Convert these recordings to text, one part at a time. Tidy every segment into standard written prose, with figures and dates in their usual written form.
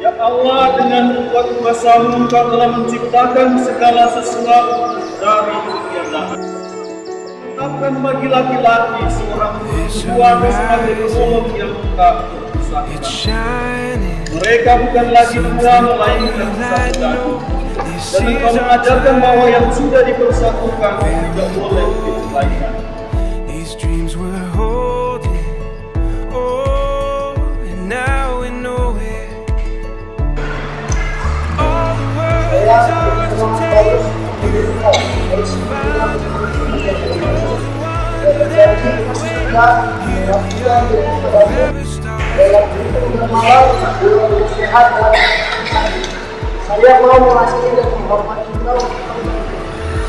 Ya Allah, dengan kuat kuasa-Mu Engkau telah menciptakan segala sesuatu dari tiada. Tetapkan bagi laki-laki seorang perempuan sebagai penolong yang tak terpisahkan. Mereka bukan lagi dua melainkan satu daging. Dan Engkau mengajarkan bahwa yang sudah dipersatukan tidak boleh dibelaikan. These dreams were holding, oh, and now we know it. All the world is ours to take. Saya mau mengasihi dan menghormati engkau.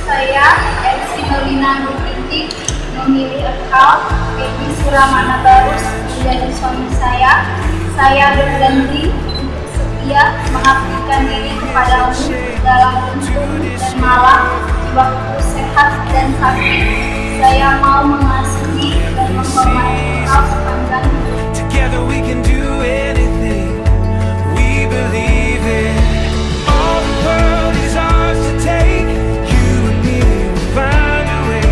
Saya, Elsie Nolina Nuriti, memilih engkau, Edi Suramana Barus, menjadi suami saya. Saya berjanji untuk setia mengabdikan diri kepadamu dalam untung dan malam, di waktu sehat dan sakit. Saya mau mengasihi dan menghormati engkau sepanjang hidup. Together we can do anything we believe in. All the world is ours to take. You and me will find a way.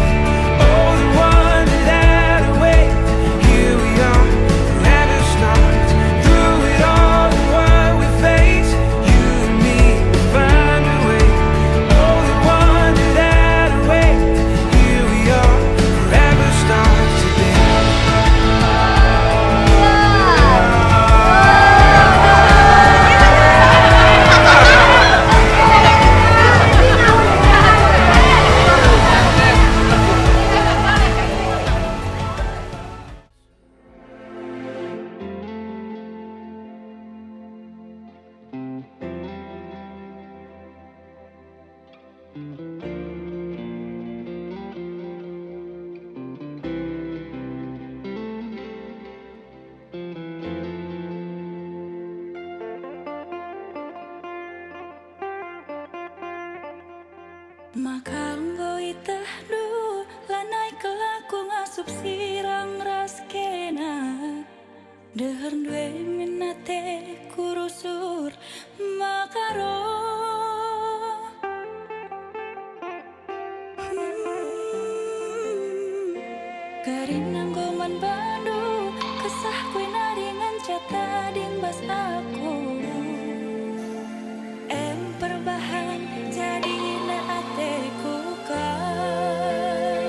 Oh, the wonder that awaits. Here we are, forever stars. Through it all and what we face, you and me will find a way. Oh, the wonder that awaits. Here we are, forever stars today. Makanggo itahdu lanai kelaku ngasup sirang raskena dehar due minate kurusur makaro Karinang goman bandu kesah kue naringan cata dimbas aku perbahan jadi naateku kan